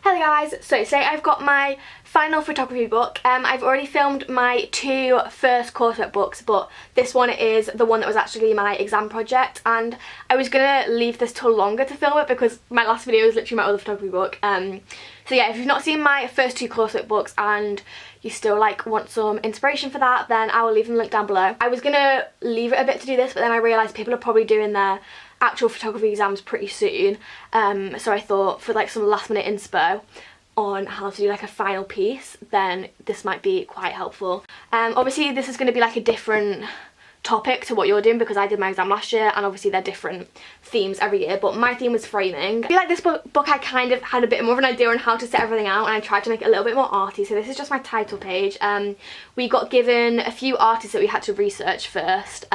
Hello guys, so today I've got my final photography book. I've already filmed my two first coursework books, but this one is the one that was actually my exam project, and I was gonna leave this till longer to film it because my last video was literally my other photography book. So yeah, if you've not seen my first two coursework books and you still want some inspiration for that, then I will leave them linked down below. I was gonna leave it a bit to do this, but then I realised people are probably doing their actual photography exams pretty soon, so I thought for some last minute inspo on how to do a final piece, then this might be quite helpful. Obviously this is going to be a different topic to what you're doing because I did my exam last year, and obviously they're different themes every year, but my theme was framing. I feel like this book I kind of had a bit more of an idea on how to set everything out, and I tried to make it a little bit more arty. So this is just my title page. We got given a few artists that we had to research first,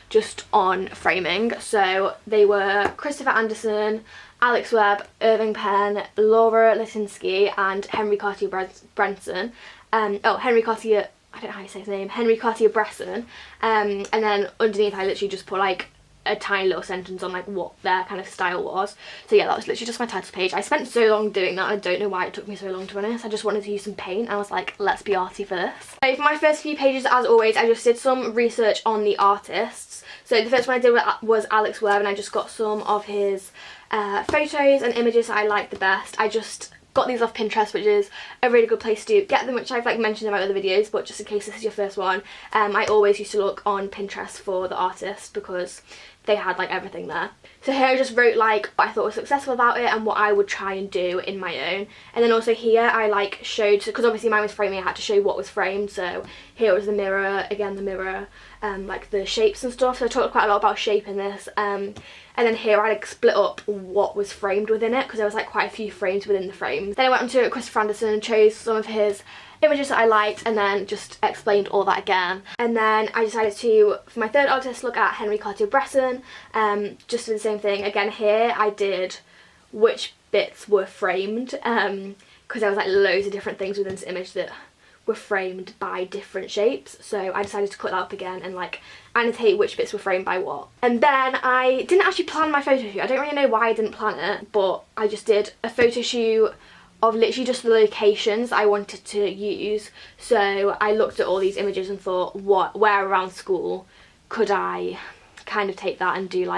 just on framing. So they were Christopher Anderson, Alex Webb, Irving Penn, Laura Litinsky and Henry Cartier-Bresson. Henry Cartier, I don't know how you say his name, Henry Cartier-Bresson. And then underneath I literally just put a tiny little sentence on what their kind of style was. So yeah, that was literally just my title page. I spent so long doing that, I don't know why it took me so long, to be honest. I just wanted to use some paint. I was like, let's be arty for this. So for my first few pages, as always, I just did some research on the artists. So the first one I did was Alex Webb, and I just got some of his photos and images that I liked the best. I just got these off Pinterest, which is a really good place to get them, which I've mentioned in my other videos, but just in case this is your first one, I always used to look on Pinterest for the artist because they had everything there. So here I just wrote what I thought was successful about it and what I would try and do in my own. And then also here I showed, because obviously mine was framing, I had to show what was framed. So here was the mirror, again the mirror, the shapes and stuff. So I talked quite a lot about shape in this. And then here I split up what was framed within it, because there was quite a few frames within the frames. Then I went on to Christopher Anderson and chose some of his images that I liked, and then just explained all that again. And then I decided to, for my third artist, look at Henry Cartier-Bresson, just for the same thing. Again here I did which bits were framed, because there was loads of different things within this image that were framed by different shapes. So I decided to cut that up again and annotate which bits were framed by what. And then I didn't actually plan my photo shoot. I don't really know why I didn't plan it, but I just did a photo shoot of literally just the locations I wanted to use. So I looked at all these images and thought, where around school could I kind of take that and do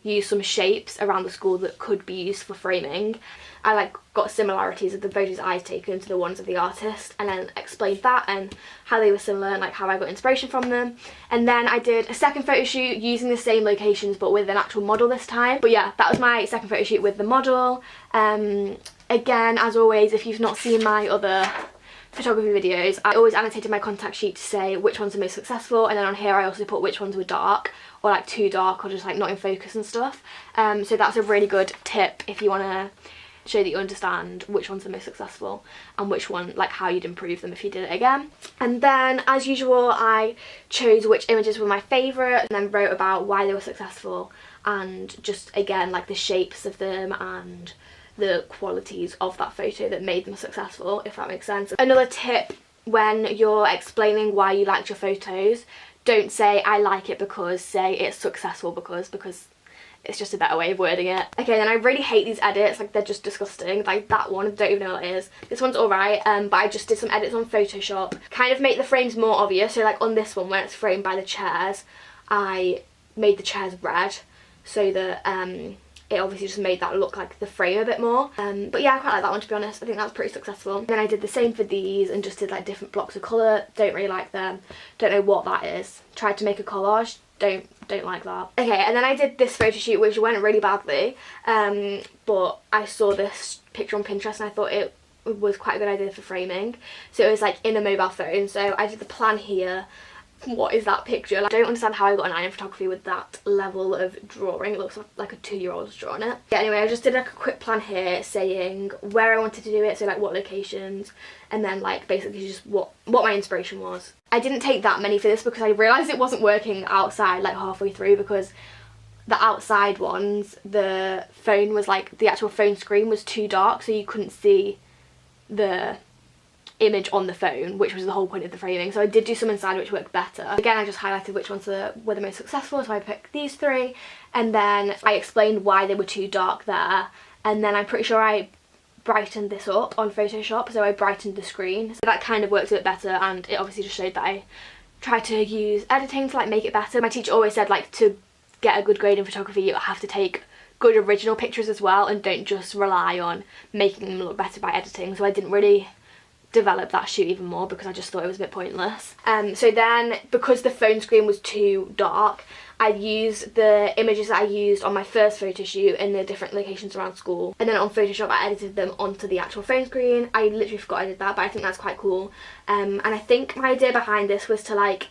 use some shapes around the school that could be used for framing. I got similarities of the photos I'd taken to the ones of the artist, and then explained that and how they were similar and how I got inspiration from them. And then I did a second photo shoot using the same locations but with an actual model this time. But yeah, that was my second photo shoot with the model. Again, as always, if you've not seen my other photography videos, I always annotated my contact sheet to say which ones are most successful, and then on here I also put which ones were dark or too dark or just not in focus and stuff. So that's a really good tip if you want to show that you understand which ones are most successful and which one, how you'd improve them if you did it again. And then as usual I chose which images were my favourite, and then wrote about why they were successful and just again the shapes of them and the qualities of that photo that made them successful, if that makes sense. Another tip when you're explaining why you liked your photos, don't say I like it because, say it's successful because it's just a better way of wording it. Okay, then I really hate these edits, they're just disgusting. That one, I don't even know what that is. This one's alright, but I just did some edits on Photoshop. Kind of make the frames more obvious, so on this one where it's framed by the chairs, I made the chairs red so that it obviously just made that look like the frame a bit more. But yeah, I quite like that one, to be honest. I think that was pretty successful. Then I did the same for these and just did different blocks of colour. Don't really like them. Don't know what that is. Tried to make a collage. Don't like that. Okay, and then I did this photo shoot which went really badly, but I saw this picture on Pinterest and I thought it was quite a good idea for framing. So it was in a mobile phone. So I did the plan here. What is that picture? I don't understand how I got an eye in photography with that level of drawing. It looks like a 2-year-old's drawn it. Yeah, anyway, I just did a quick plan here saying where I wanted to do it, so what locations, and then basically just what my inspiration was. I didn't take that many for this because I realised it wasn't working outside halfway through, because the outside ones, the phone was the actual phone screen was too dark, so you couldn't see the image on the phone, which was the whole point of the framing. So I did do some inside which worked better. Again, I just highlighted which ones were the most successful, so I picked these three, and then I explained why they were too dark there, and then I'm pretty sure I brightened this up on Photoshop, so I brightened the screen. So that kind of works a bit better, and it obviously just showed that I tried to use editing to like make it better. My teacher always said like to get a good grade in photography you have to take good original pictures as well, and don't just rely on making them look better by editing. So I didn't really develop that shoot even more because I just thought it was a bit pointless. So then, because the phone screen was too dark, I used the images that I used on my first photo shoot in the different locations around school, and then on Photoshop I edited them onto the actual phone screen. I literally forgot I did that, but I think that's quite cool. And I think my idea behind this was to like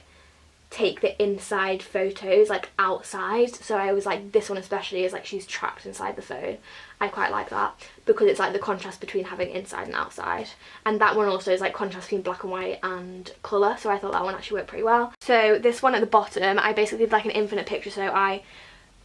take the inside photos like outside, so I was like, this one especially is like she's trapped inside the phone. I quite like that because it's like the contrast between having inside and outside, and that one also is like contrast between black and white and colour, so I thought that one actually worked pretty well. So this one at the bottom, I basically did like an infinite picture, so I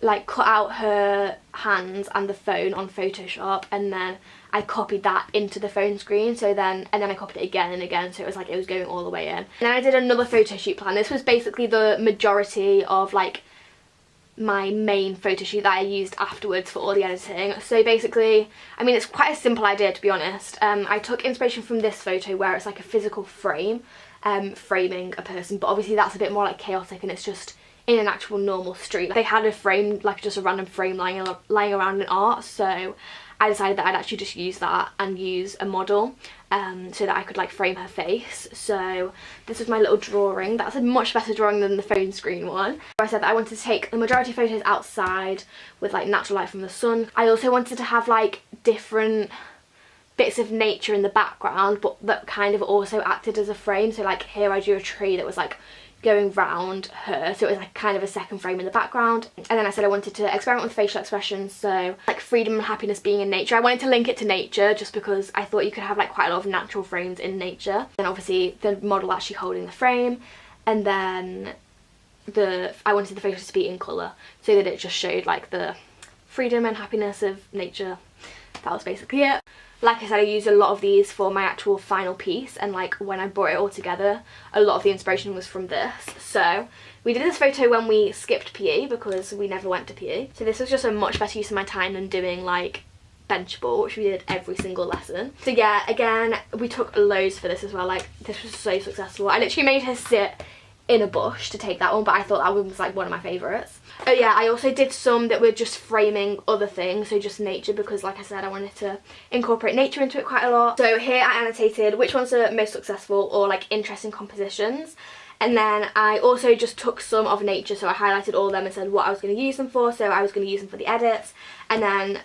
like cut out her hands and the phone on Photoshop, and then I copied that into the phone screen, so then I copied it again and again, so it was like it was going all the way in. And then I did another photo shoot plan. This was basically the majority of like my main photo shoot that I used afterwards for all the editing. So basically, I mean, it's quite a simple idea to be honest. I took inspiration from this photo where it's like a physical frame framing a person, but obviously that's a bit more like chaotic and it's just in an actual normal street. They had a frame, like just a random frame lying around in art, so I decided that I'd actually just use that and use a model so that I could like frame her face. So this was my little drawing. That's a much better drawing than the phone screen one. I said that I wanted to take the majority of photos outside with like natural light from the sun. I also wanted to have like different bits of nature in the background, but that kind of also acted as a frame. So like here I drew a tree that was like going round her, so it was like kind of a second frame in the background. And then I said I wanted to experiment with facial expressions, so like freedom and happiness being in nature. I wanted to link it to nature just because I thought you could have like quite a lot of natural frames in nature. And obviously the model actually holding the frame, and then I wanted the photos to be in colour so that it just showed like the freedom and happiness of nature. That was basically it. Like I said, I used a lot of these for my actual final piece, and like when I brought it all together, a lot of the inspiration was from this. So we did this photo when we skipped PE because we never went to PE. So this was just a much better use of my time than doing like bench ball, which we did every single lesson. So yeah, again, we took loads for this as well. Like this was so successful. I literally made her sit in a bush to take that one, but I thought that one was like one of my favourites. Oh yeah, I also did some that were just framing other things, so just nature, because like I said, I wanted to incorporate nature into it quite a lot. So here I annotated which ones are most successful or like interesting compositions, and then I also just took some of nature, so I highlighted all of them and said what I was going to use them for. So I was going to use them for the edits, and then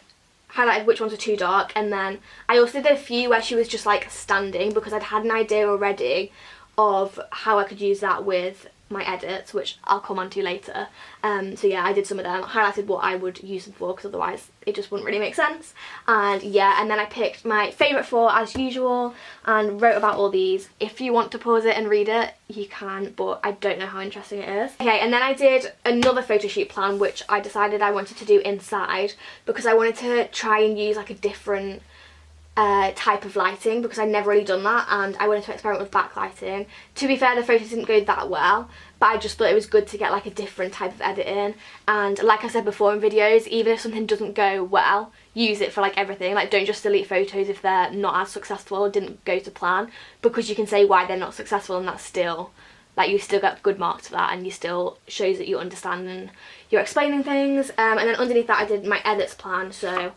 highlighted which ones were too dark, and then I also did a few where she was just like standing because I'd had an idea already of how I could use that with my edits, which I'll come on to later. So yeah, I did some of them, highlighted what I would use them for because otherwise it just wouldn't really make sense. And yeah, and then I picked my favourite 4 as usual and wrote about all these. If you want to pause it and read it, you can, but I don't know how interesting it is. Okay, and then I did another photo shoot plan which I decided I wanted to do inside because I wanted to try and use like a different type of lighting because I'd never really done that, and I wanted to experiment with backlighting. To be fair, the photos didn't go that well, but I just thought it was good to get like a different type of editing. And like I said before in videos, even if something doesn't go well, use it for like everything. Like don't just delete photos if they're not as successful or didn't go to plan, because you can say why they're not successful and that's still like you still get good marks for that, and you still shows that you understand and you're explaining things. And then underneath that I did my edits plan, so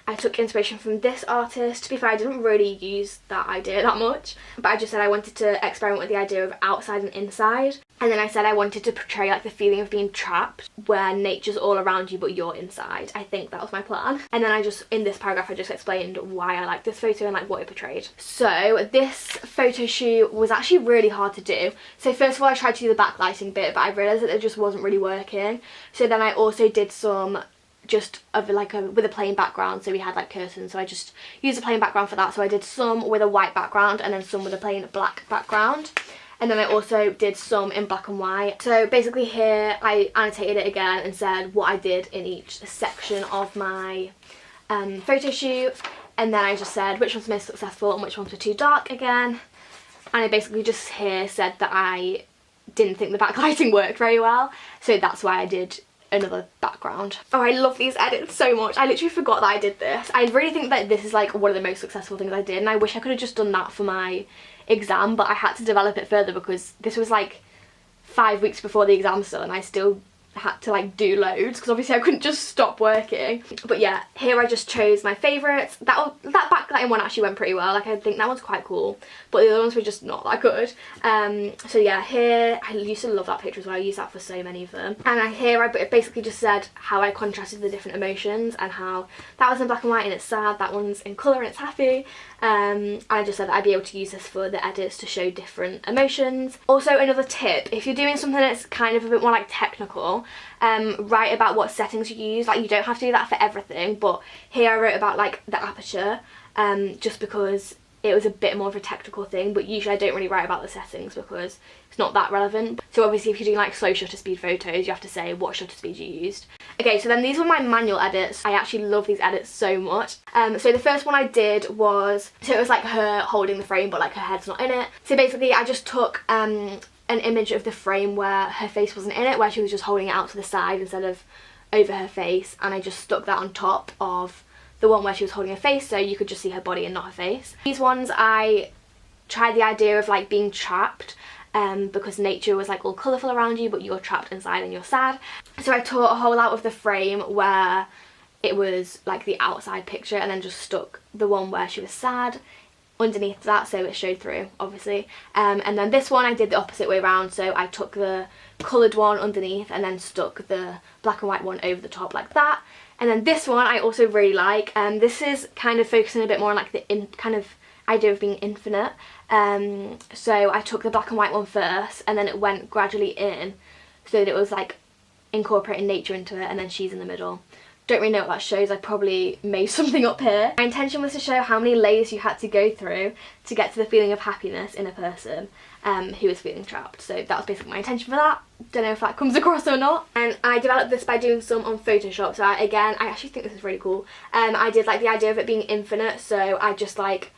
I took inspiration from this artist. To be fair, I didn't really use that idea that much, but I just said I wanted to experiment with the idea of outside and inside. And then I said I wanted to portray like the feeling of being trapped where nature's all around you but you're inside. I think that was my plan. And then I just, in this paragraph, I just explained why I liked this photo and like what it portrayed. So this photo shoot was actually really hard to do. So first of all, I tried to do the backlighting bit, but I realised that it just wasn't really working. So then I also did some just of like with a plain background, so we had like curtains, so I just used a plain background for that. So I did some with a white background and then some with a plain black background, and then I also did some in black and white. So basically here I annotated it again and said what I did in each section of my photo shoot, and then I just said which ones were most successful and which ones were too dark again. And I basically just here said that I didn't think the backlighting worked very well, so that's why I did another background. Oh, I love these edits so much. I literally forgot that I did this. I really think that this is like one of the most successful things I did, and I wish I could have just done that for my exam, but I had to develop it further because this was like 5 weeks before the exam still, and I still had to like do loads because obviously I couldn't just stop working. But yeah, here I just chose my favourites. That backlighting one actually went pretty well. Like, I think that one's quite cool, but the other ones were just not that good. So yeah, here I used to love that picture as well. I used that for so many of them. And here I basically just said how I contrasted the different emotions, and how that was in black and white and it's sad, that one's in colour and it's happy. I just said that I'd be able to use this for the edits to show different emotions. Also, another tip, if you're doing something that's kind of a bit more like technical, write about what settings you use. Like, you don't have to do that for everything, but here I wrote about like the aperture, just because it was a bit more of a technical thing, but usually I don't really write about the settings because it's not that relevant. So obviously if you're doing like slow shutter speed photos, you have to say what shutter speed you used. Okay, so then these were my manual edits. I actually love these edits so much. So the first one I did was, so it was like her holding the frame but like her head's not in it. So basically I just took an image of the frame where her face wasn't in it, where she was just holding it out to the side instead of over her face, and I just stuck that on top of the one where she was holding her face, so you could just see her body and not her face. These ones I tried the idea of like being trapped, because nature was like all colourful around you but you're trapped inside and you're sad. So I tore a hole out of the frame where it was like the outside picture, and then just stuck the one where she was sad underneath that so it showed through, obviously. And then this one I did the opposite way around, so I took the coloured one underneath and then stuck the black and white one over the top like that. And then this one I also really like. This is kind of focusing a bit more on like the kind of idea of being infinite. So I took the black and white one first, and then it went gradually in so that it was like incorporating nature into it, and then she's in the middle. Don't really know what that shows. I probably made something up here. My intention was to show how many layers you had to go through to get to the feeling of happiness in a person who is feeling trapped. So that was basically my intention for that. Don't know if that comes across or not. And I developed this by doing some on Photoshop. So I actually think this is really cool. I did like the idea of it being infinite, so I just like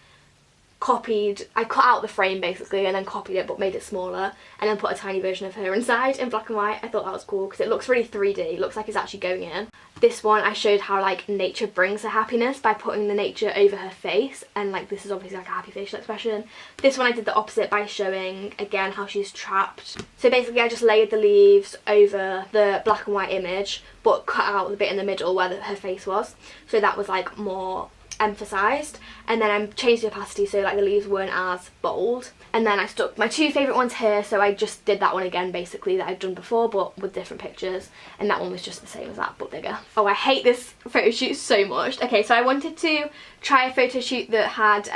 I cut out the frame basically and then copied it but made it smaller, and then put a tiny version of her inside in black and white. I thought that was cool because it looks really 3D, it looks like it's actually going in. This one I showed how like nature brings her happiness by putting the nature over her face, and like this is obviously like a happy facial expression. This one I did the opposite by showing again how she's trapped. So basically I just layered the leaves over the black and white image but cut out the bit in the middle where her face was, so that was like more emphasised. And then I changed the opacity so like the leaves weren't as bold, and then I stuck my two favourite ones here, so I just did that one again basically that I'd done before but with different pictures, and that one was just the same as that but bigger. Oh, I hate this photo shoot so much. Okay, so I wanted to try a photo shoot that had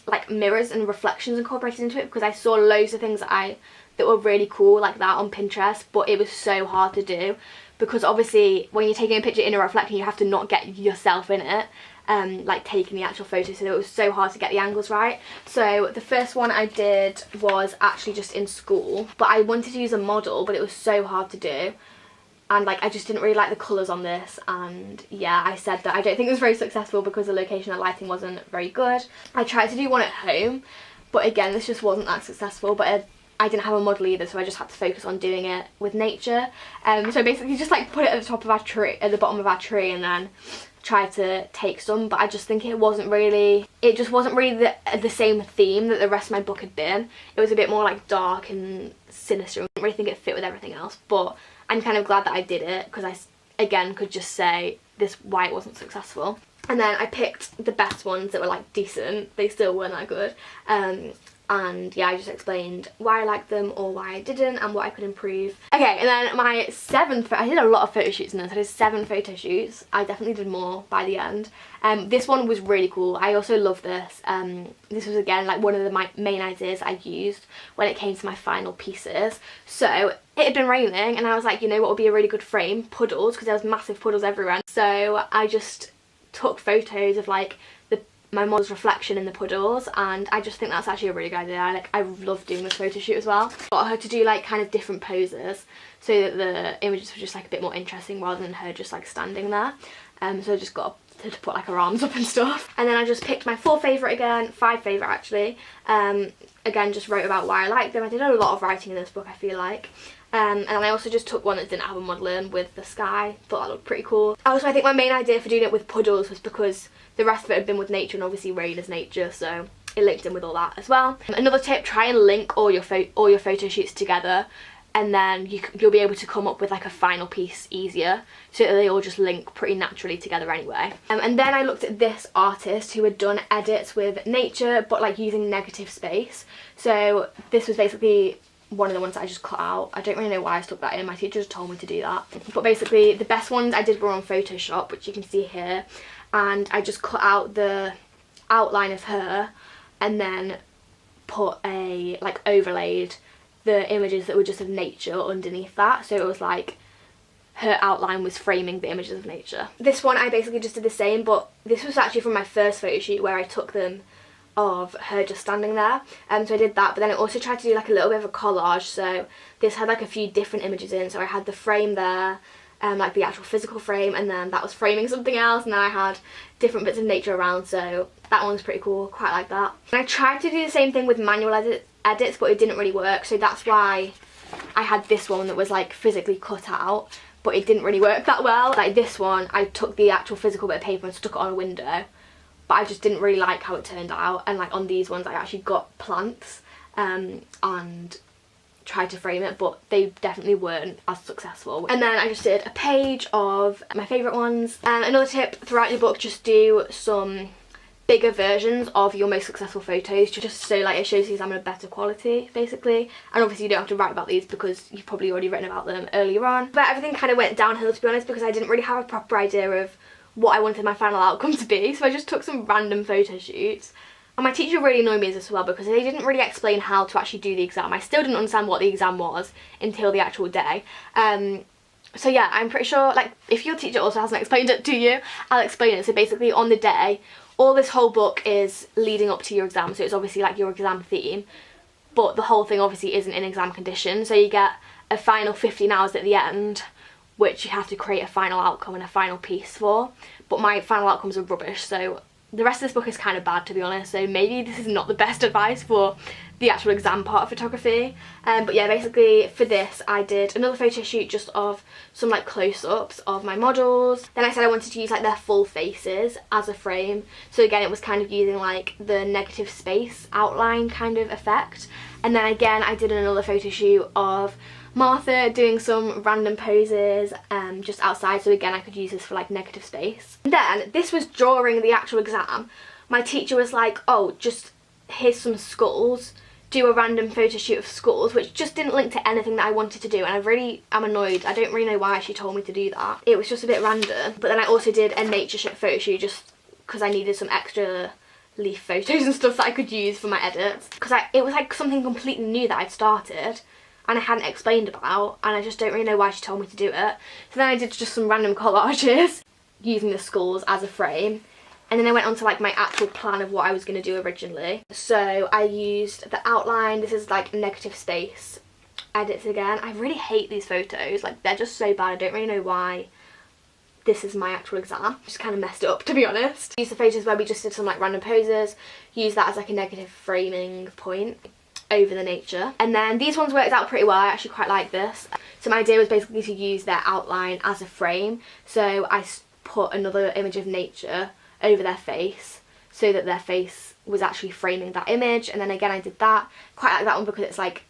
like mirrors and reflections incorporated into it, because I saw loads of things that were really cool like that on Pinterest, but it was so hard to do because obviously when you're taking a picture in a reflection you have to not get yourself in it, like taking the actual photo, so it was so hard to get the angles right. So the first one I did was actually just in school, but I wanted to use a model but it was so hard to do, and like I just didn't really like the colours on this, and yeah, I said that I don't think it was very successful because the location and lighting wasn't very good. I tried to do one at home but again this just wasn't that successful, but I didn't have a model either, so I just had to focus on doing it with nature. So basically just like put it at the top of our tree, at the bottom of our tree, and then try to take some, but I just think it just wasn't really the same theme that the rest of my book had been. It was a bit more like dark and sinister. I didn't really think it fit with everything else, but I'm kind of glad that I did it because I again could just say why it wasn't successful. And then I picked the best ones that were like decent. They still weren't that good. And yeah, I just explained why I liked them or why I didn't and what I could improve. Okay, and then my I did a lot of photo shoots in this. I did 7 photo shoots. I definitely did more by the end. This one was really cool. I also love this. This was again like one of the main ideas I used when it came to my final pieces. So it had been raining and I was like, you know what would be a really good frame? Puddles, because there was massive puddles everywhere. So I just took photos of like my model's reflection in the puddles, and I just think that's actually a really good idea. I love doing this photo shoot as well. Got her to do like kind of different poses so that the images were just like a bit more interesting rather than her just like standing there. So I just got to put like her arms up and stuff. And then I just picked my 5 favourite actually. Again, just wrote about why I liked them. I did a lot of writing in this book, I feel like. And I also just took one that didn't have a model in with the sky. Thought that looked pretty cool. Also, I think my main idea for doing it with puddles was because the rest of it had been with nature, and obviously rain is nature, so it linked in with all that as well. Another tip, try and link all your photo shoots together, and then you'll be able to come up with like a final piece easier, so that they all just link pretty naturally together anyway. And then I looked at this artist who had done edits with nature but like using negative space. So this was basically one of the ones that I just cut out. I don't really know why I stuck that in, my teacher just told me to do that. But basically the best ones I did were on Photoshop, which you can see here, and I just cut out the outline of her and then put a, like, overlaid the images that were just of nature underneath that, so it was like her outline was framing the images of nature. This one I basically just did the same, but this was actually from my first photo shoot where I took them of her just standing there, so I did that. But then I also tried to do like a little bit of a collage, so this had like a few different images in. So I had the frame there, like the actual physical frame, and then that was framing something else, and then I had different bits of nature around, so that one's pretty cool, quite like that. And I tried to do the same thing with manual edits, but it didn't really work, so that's why I had this one that was like physically cut out, but it didn't really work that well. Like this one, I took the actual physical bit of paper and stuck it on a window, but I just didn't really like how it turned out. And like on these ones I actually got plants and tried to frame it, but they definitely weren't as successful. And then I just did a page of my favourite ones. Another tip throughout your book, just do some bigger versions of your most successful photos, just so like it shows the exam in a better quality basically. And obviously you don't have to write about these because you've probably already written about them earlier on. But everything kind of went downhill, to be honest, because I didn't really have a proper idea of what I wanted my final outcome to be, so I just took some random photo shoots. And my teacher really annoyed me as well because they didn't really explain how to actually do the exam. I still didn't understand what the exam was until the actual day. So yeah, I'm pretty sure, like, if your teacher also hasn't explained it to you, I'll explain it. So basically on the day, all this whole book is leading up to your exam, so it's obviously like your exam theme, but the whole thing obviously isn't in exam condition, so you get a final 15 hours at the end, which you have to create a final outcome and a final piece for. But my final outcomes are rubbish, so the rest of this book is kind of bad, to be honest, so maybe this is not the best advice for the actual exam part of photography. But yeah, basically for this I did another photo shoot just of some like close-ups of my models. Then I said I wanted to use like their full faces as a frame, so again it was kind of using like the negative space outline kind of effect. And then again I did another photo shoot of Martha doing some random poses just outside, so again I could use this for like negative space. And then this was during the actual exam. My teacher was like, oh, just here's some skulls, do a random photo shoot of skulls, which just didn't link to anything that I wanted to do, and I really am annoyed. I don't really know why she told me to do that. It was just a bit random. But then I also did a nature photo shoot just because I needed some extra leaf photos and stuff that I could use for my edits, because it was like something completely new that I'd started and I hadn't explained about, and I just don't really know why she told me to do it. So then I did just some random collages using the skulls as a frame, and then I went on to like my actual plan of what I was going to do originally. So I used the outline. This is like negative space edits again. I really hate these photos, like they're just so bad. I don't really know why this is my actual exam. Just kind of messed it up, to be honest. Use the photos where we just did some like random poses, use that as like a negative framing point over the nature. And then these ones worked out pretty well. I actually quite like this. So my idea was basically to use their outline as a frame, so I put another image of nature over their face so that their face was actually framing that image. And then again I did that. Quite like that one because it's like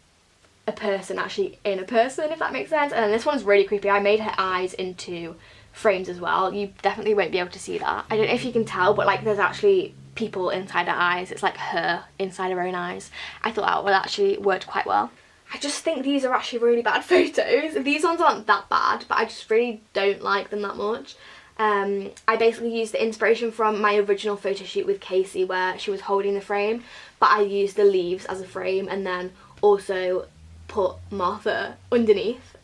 a person actually in a person, if that makes sense. And then this one's really creepy. I made her eyes into frames as well. You definitely won't be able to see that. I don't know if you can tell, but like there's actually people inside her eyes. It's like her inside her own eyes. I thought that would actually worked quite well. I just think these are actually really bad photos. These ones aren't that bad, but I just really don't like them that much. I basically used the inspiration from my original photo shoot with Casey where she was holding the frame, but I used the leaves as a frame and then also put Martha underneath.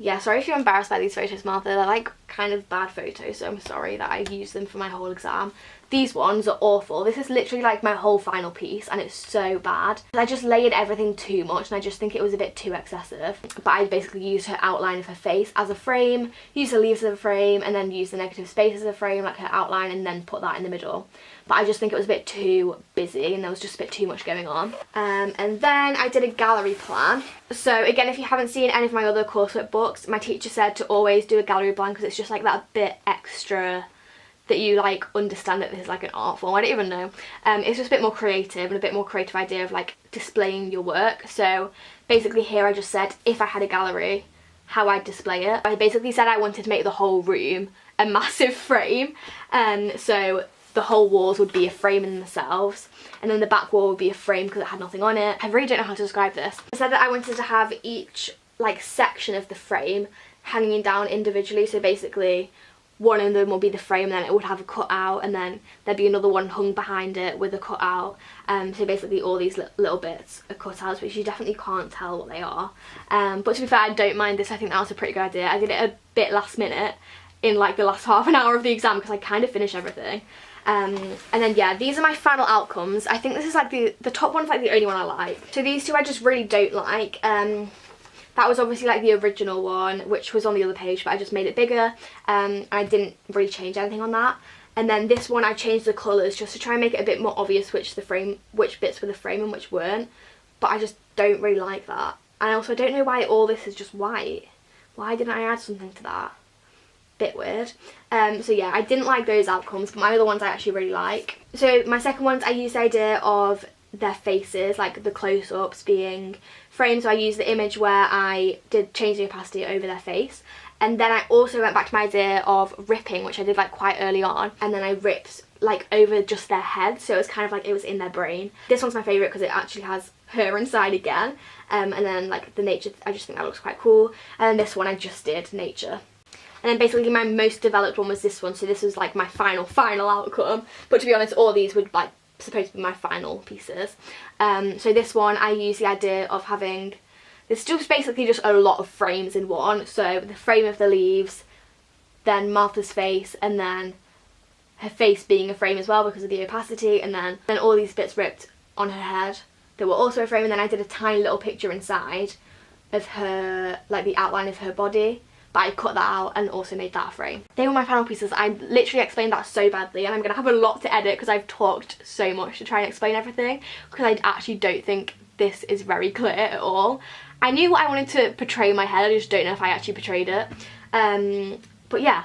Yeah, sorry if you're embarrassed by these photos, Martha. They're like kind of bad photos, so I'm sorry that I used them for my whole exam. These ones are awful. This is literally like my whole final piece and it's so bad. I just layered everything too much and I just think it was a bit too excessive. But I basically used her outline of her face as a frame, used the leaves as a frame, and then used the negative space as a frame, like her outline, and then put that in the middle. But I just think it was a bit too busy and there was just a bit too much going on. And then I did a gallery plan. So again, if you haven't seen any of my other coursework books, my teacher said to always do a gallery plan because it's just like that bit extra that you like understand that this is like an art form. I don't even know. It's just a bit more creative and a bit more creative idea of like displaying your work. So basically here I just said if I had a gallery, how I'd display it. I basically said I wanted to make the whole room a massive frame, so the whole walls would be a frame in themselves, and then the back wall would be a frame because it had nothing on it. I really don't know how to describe this. I said that I wanted to have each like section of the frame hanging down individually, so basically one of them will be the frame and then it would have a cutout, and then there'd be another one hung behind it with a cutout. So basically all these little bits are cutouts, which you definitely can't tell what they are. But to be fair, I don't mind this. I think that was a pretty good idea. I did it a bit last minute in like the last half an hour of the exam because I kind of finished everything. And then yeah, these are my final outcomes. I think this is like the top one's like the only one I like. So these two I just really don't like. That was obviously like the original one, which was on the other page, but I just made it bigger. I didn't really change anything on that. And then this one I changed the colours just to try and make it a bit more obvious which bits were the frame and which weren't. But I just don't really like that. And also I don't know why all this is just white. Why didn't I add something to that? Bit weird. So yeah, I didn't like those outcomes, but my other ones I actually really like. So my second ones, I used the idea of their faces, like the close-ups being framed. So I used the image where I did change the opacity over their face, and then I also went back to my idea of ripping, which I did like quite early on, and then I ripped like over just their head, so it was kind of like it was in their brain. This one's my favourite because it actually has her inside again, and then like the nature, I just think that looks quite cool. And then this one I just did nature. And then basically my most developed one was this one, so this was like my final outcome. But to be honest, all these would like supposed to be my final pieces. So this one I used the idea of having, it's just basically just a lot of frames in one. So the frame of the leaves, then Martha's face, and then her face being a frame as well because of the opacity, and then all these bits ripped on her head that were also a frame, and then I did a tiny little picture inside of her, like the outline of her body. But I cut that out and also made that a frame. They were my final pieces. I literally explained that so badly, and I'm going to have a lot to edit because I've talked so much to try and explain everything, because I actually don't think this is very clear at all. I knew what I wanted to portray in my head, I just don't know if I actually portrayed it. But yeah,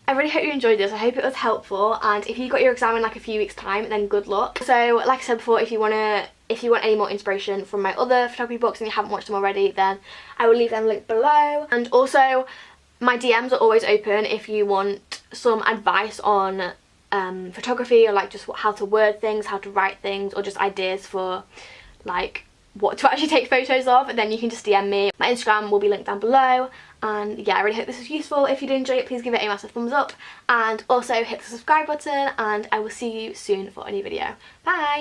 I really hope you enjoyed this. I hope it was helpful, and if you got your exam in like a few weeks time, then good luck. So like I said before, if you want any more inspiration from my other photography books and you haven't watched them already, then I will leave them linked below. And also my DMs are always open if you want some advice on photography, or like just how to word things, how to write things, or just ideas for like what to actually take photos of. And then you can just DM me. My Instagram will be linked down below. And yeah, I really hope this was useful. If you did enjoy it, please give it a massive thumbs up, and also hit the subscribe button, and I will see you soon for a new video. Bye!